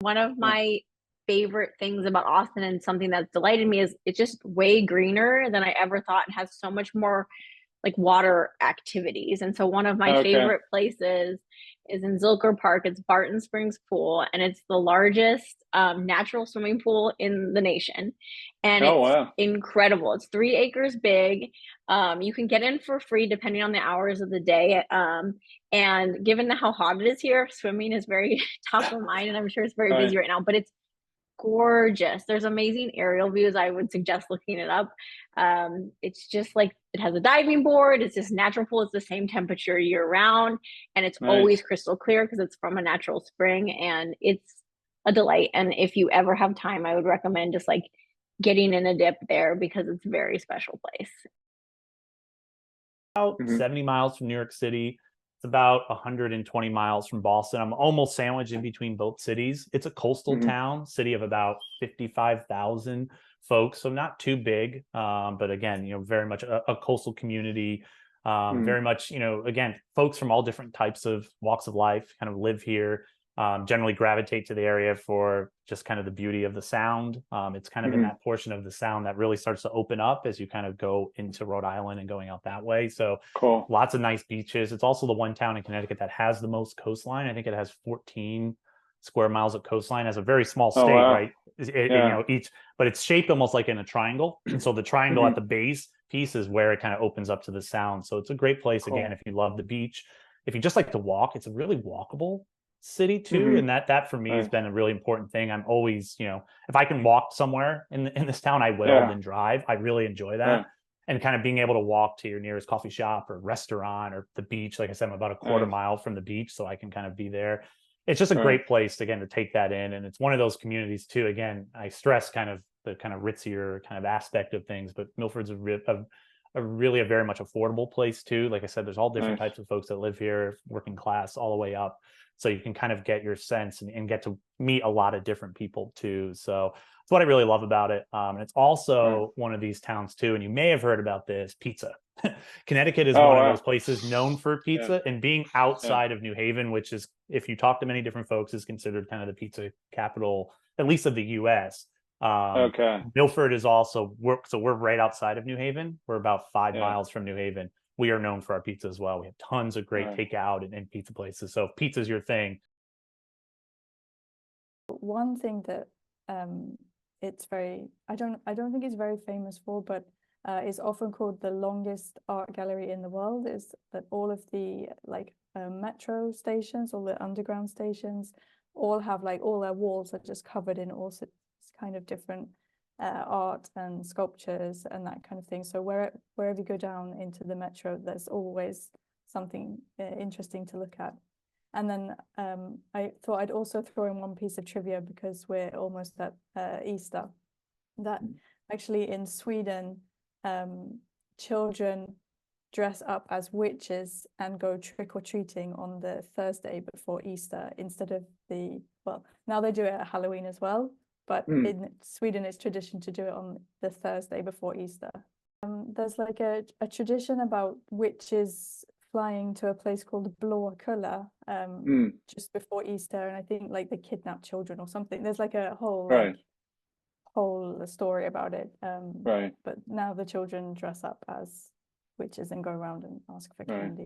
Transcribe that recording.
One of Yeah. my favorite things about Austin and something that's delighted me is it's just way greener than I ever thought and has so much more like water activities. And so one of my Okay. favorite places is in Zilker Park. It's Barton Springs Pool, and it's the largest natural swimming pool in the nation. And Oh it's wow. incredible. It's 3 acres big. You can get in for free depending on the hours of the day. And given how hot it is here, swimming is very top of mind, and I'm sure it's very Right. busy right now, but it's gorgeous. There's amazing aerial views. I would suggest looking it up. It's just like it has a diving board. It's just natural pool. It's the same temperature year round, and it's always Nice. crystal clear because it's from a natural spring, and it's a delight. And if you ever have time, I would recommend just like getting in a dip there because it's a very special place. About Hmm. 70 miles from New York City. It's about 120 miles from Boston. I'm almost sandwiched in between both cities. It's a coastal Hmm. town, city of about 55,000 folks, so not too big. But again, very much a coastal community. Hmm. Very much, again, folks from all different types of walks of life kind of live here. Generally gravitate to the area for just kind of the beauty of the sound. It's kind of in Hmm. that portion of the sound that really starts to open up as you kind of go into Rhode Island and going out that way. So Cool. lots of nice beaches. It's also the one town in Connecticut that has the most coastline. I think it has 14 square miles of coastline as a very small Oh state, wow. right? Yeah. Each, but it's shaped almost like in a triangle. And so the triangle at Hmm. the base piece is where it kind of opens up to the sound. So it's a great place again Cool. if you love the beach. If you just like to walk, it's a really walkable city too, Hmm. and that for me has Nice. been a really important thing. I'm always, if I can walk somewhere in this town, I will, Yeah. than drive. I really enjoy Right. that. And kind of being able to walk to your nearest coffee shop or restaurant or the beach. Like I said, I'm about a quarter Nice. mile from the beach, so I can kind of be there. It's just a Right. great place again to take that in. And it's one of those communities too. Again, I stress kind of the kind of ritzier kind of aspect of things, but Milford's a really a very much affordable place too. Like I said, there's all different Nice. types of folks that live here, working class all the way up. So you can kind of get your sense and get to meet a lot of different people too. So it's what I really love about it. And it's Right. also one of these towns too, and you may have heard about this, pizza. Connecticut is Oh one of wow. those places known for Yeah. pizza, and being Yeah. outside of New Haven, which is, if you talk to many different folks, is considered kind of the pizza capital, at least of the US. Okay. Milford is also, we're right outside of New Haven. We're about five Yeah. miles from New Haven. We are known for our pizza as well. We have tons of great Right. takeout and pizza places. So if pizza's your thing. One thing that um, it's very I don't think it's very famous for, but is often called the longest art gallery in the world, is that all of the metro stations, all the underground stations, all have like all their walls are just covered in all sorts kind of different art and sculptures and that kind of thing. So wherever you go down into the metro, there's always something interesting to look at. And then I thought I'd also throw in one piece of trivia because we're almost at Easter. That actually in Sweden, children dress up as witches and go trick-or-treating on the Thursday before Easter instead of well, now they do it at Halloween as well, but Hmm. in Sweden it's tradition to do it on the Thursday before Easter. There's like a tradition about witches flying to a place called Blåkulla Hmm. just before Easter, and I think like they kidnap children or something. There's like a whole Right. whole story about it. Right. But now the children dress up as witches and go around and ask for Right. candy.